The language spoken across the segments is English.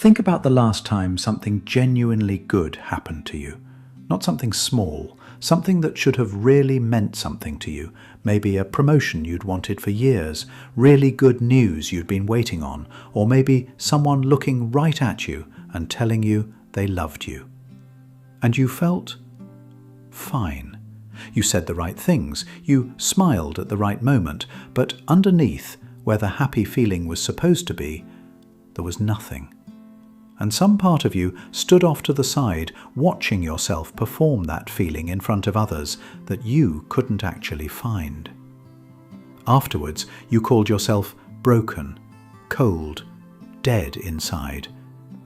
Think about the last time something genuinely good happened to you. Not something small, something that should have really meant something to you. Maybe a promotion you'd wanted for years, really good news you'd been waiting on, or maybe someone looking right at you and telling you they loved you. And you felt fine. You said the right things, you smiled at the right moment, but underneath, where the happy feeling was supposed to be, there was nothing. And some part of you stood off to the side, watching yourself perform that feeling in front of others that you couldn't actually find. Afterwards, you called yourself broken, cold, dead inside.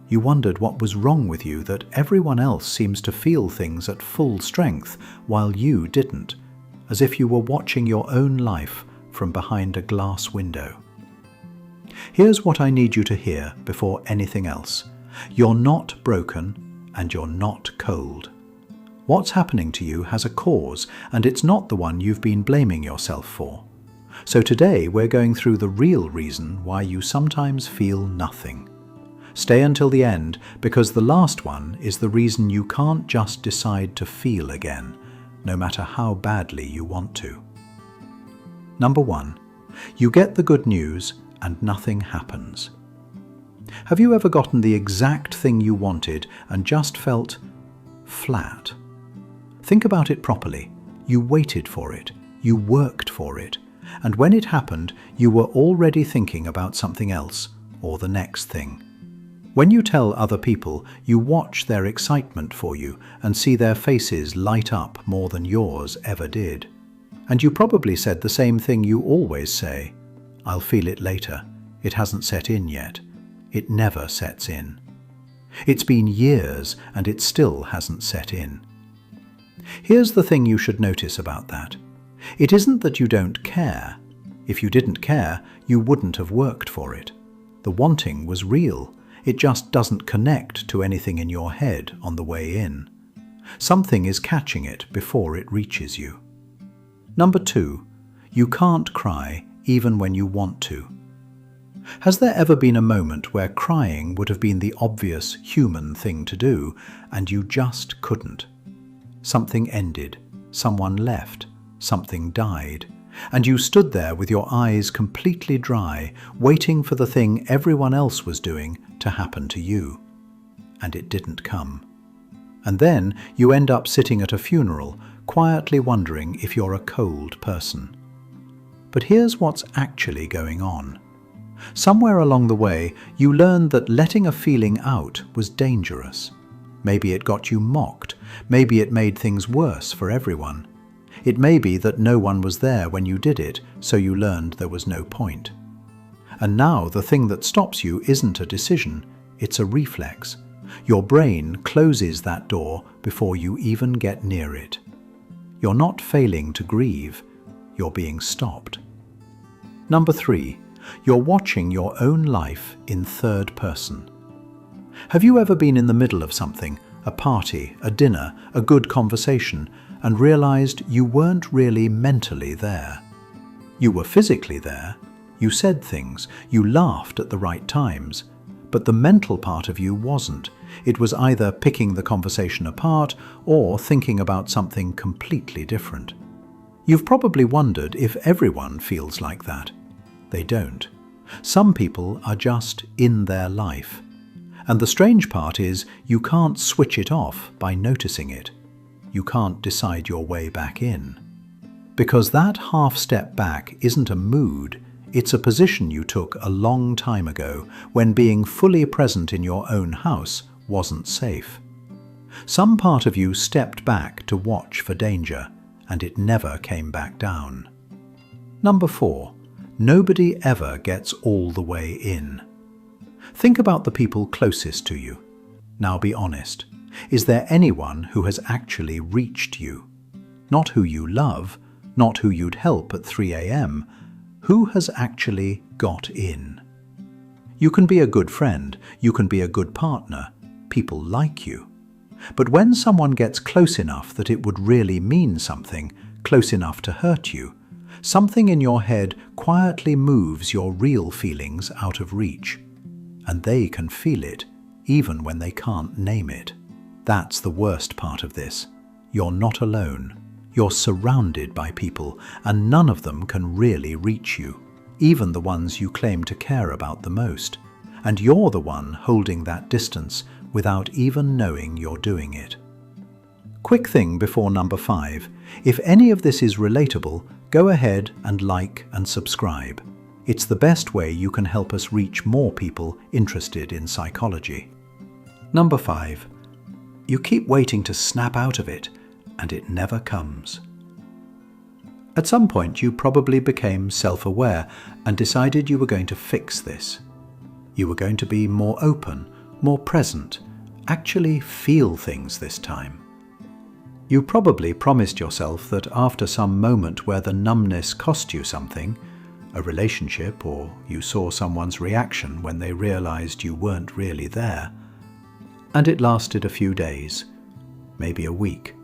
You wondered what was wrong with you, that everyone else seems to feel things at full strength while you didn't, as if you were watching your own life from behind a glass window. Here's what I need you to hear before anything else. You're not broken and you're not cold. What's happening to you has a cause, and it's not the one you've been blaming yourself for. So today we're going through the real reason why you sometimes feel nothing. Stay until the end, because the last one is the reason you can't just decide to feel again, no matter how badly you want to. Number 1, you get the good news and nothing happens. Have you ever gotten the exact thing you wanted and just felt flat? Think about it properly. You waited for it, you worked for it, and when it happened, you were already thinking about something else or the next thing. When you tell other people, you watch their excitement for you and see their faces light up more than yours ever did. And you probably said the same thing you always say: "I'll feel it later. It hasn't set in yet." It never sets in. It's been years and it still hasn't set in. Here's the thing you should notice about that. It isn't that you don't care. If you didn't care, you wouldn't have worked for it. The wanting was real. It just doesn't connect to anything in your head on the way in. Something is catching it before it reaches you. Number 2, you can't cry even when you want to. Has there ever been a moment where crying would have been the obvious human thing to do, and you just couldn't? Something ended, someone left, something died, and you stood there with your eyes completely dry, waiting for the thing everyone else was doing to happen to you. And it didn't come. And then you end up sitting at a funeral, quietly wondering if you're a cold person. But here's what's actually going on. Somewhere along the way, you learned that letting a feeling out was dangerous. Maybe it got you mocked. Maybe it made things worse for everyone. It may be that no one was there when you did it, so you learned there was no point. And now the thing that stops you isn't a decision, it's a reflex. Your brain closes that door before you even get near it. You're not failing to grieve, you're being stopped. Number 3, you're watching your own life in third person. Have you ever been in the middle of something, a party, a dinner, a good conversation, and realized you weren't really mentally there? You were physically there, you said things, you laughed at the right times, but the mental part of you wasn't. It was either picking the conversation apart or thinking about something completely different. You've probably wondered if everyone feels like that. They don't. Some people are just in their life. And the strange part is you can't switch it off by noticing it. You can't decide your way back in. Because that half step back isn't a mood, it's a position you took a long time ago when being fully present in your own house wasn't safe. Some part of you stepped back to watch for danger, and it never came back down. Number 4, nobody ever gets all the way in. Think about the people closest to you. Now be honest. Is there anyone who has actually reached you? Not who you love, not who you'd help at 3 a.m. Who has actually got in? You can be a good friend, you can be a good partner, people like you. But when someone gets close enough that it would really mean something, close enough to hurt you, something in your head quietly moves your real feelings out of reach. And they can feel it even when they can't name it. That's the worst part of this. You're not alone. You're surrounded by people, and none of them can really reach you, even the ones you claim to care about the most. And you're the one holding that distance without even knowing you're doing it. Quick thing before number 5. If any of this is relatable, go ahead and like and subscribe. It's the best way you can help us reach more people interested in psychology. Number 5. You keep waiting to snap out of it, and it never comes. At some point, you probably became self-aware and decided you were going to fix this. You were going to be more open, more present, actually feel things this time. You probably promised yourself that after some moment where the numbness cost you something, a relationship, or you saw someone's reaction when they realized you weren't really there, and it lasted a few days, maybe a week.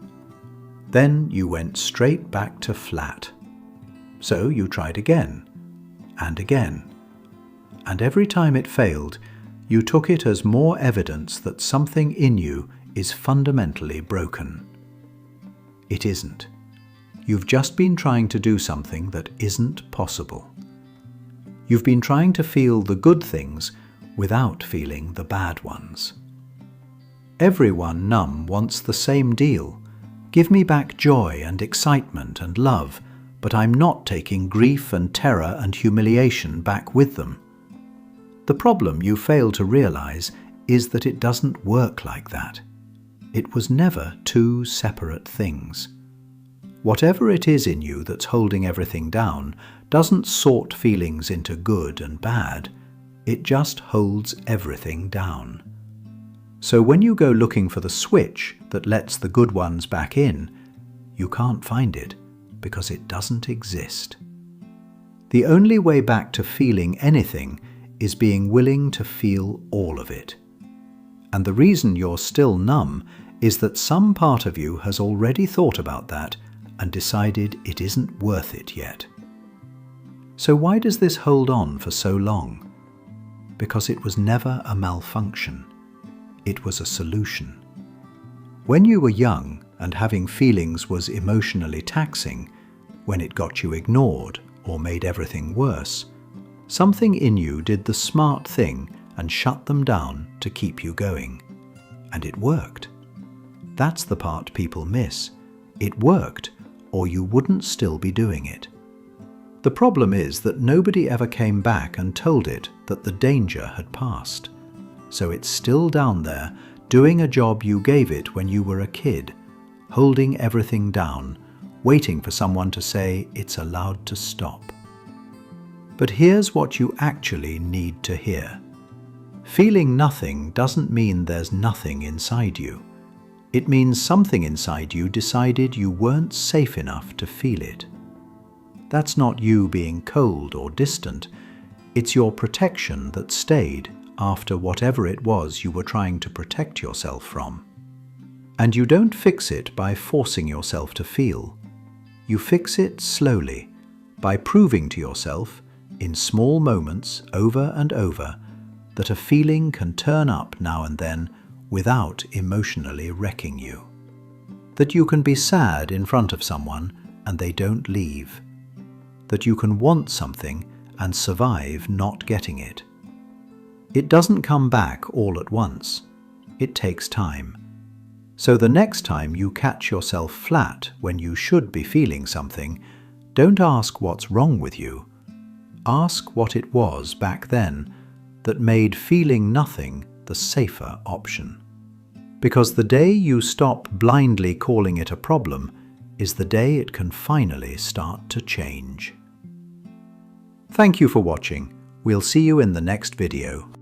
Then you went straight back to flat. So you tried again, and again. And every time it failed, you took it as more evidence that something in you is fundamentally broken. It isn't. You've just been trying to do something that isn't possible. You've been trying to feel the good things without feeling the bad ones. Everyone numb wants the same deal. Give me back joy and excitement and love, but I'm not taking grief and terror and humiliation back with them. The problem you fail to realize is that it doesn't work like that. It was never two separate things. Whatever it is in you that's holding everything down doesn't sort feelings into good and bad. It just holds everything down. So when you go looking for the switch that lets the good ones back in, you can't find it because it doesn't exist. The only way back to feeling anything is being willing to feel all of it. And the reason you're still numb is that some part of you has already thought about that and decided it isn't worth it yet. So why does this hold on for so long? Because it was never a malfunction. It was a solution. When you were young and having feelings was emotionally taxing, when it got you ignored or made everything worse, something in you did the smart thing and shut them down to keep you going. And it worked. That's the part people miss. It worked, or you wouldn't still be doing it. The problem is that nobody ever came back and told it that the danger had passed. So it's still down there, doing a job you gave it when you were a kid, holding everything down, waiting for someone to say it's allowed to stop. But here's what you actually need to hear. Feeling nothing doesn't mean there's nothing inside you. It means something inside you decided you weren't safe enough to feel it. That's not you being cold or distant. It's your protection that stayed after whatever it was you were trying to protect yourself from. And you don't fix it by forcing yourself to feel. You fix it slowly, by proving to yourself, in small moments over and over, that a feeling can turn up now and then without emotionally wrecking you. That you can be sad in front of someone and they don't leave. That you can want something and survive not getting it. It doesn't come back all at once. It takes time. So the next time you catch yourself flat when you should be feeling something, don't ask what's wrong with you. Ask what it was back then that made feeling nothing the safer option. Because the day you stop blindly calling it a problem is the day it can finally start to change. Thank you for watching. We'll see you in the next video.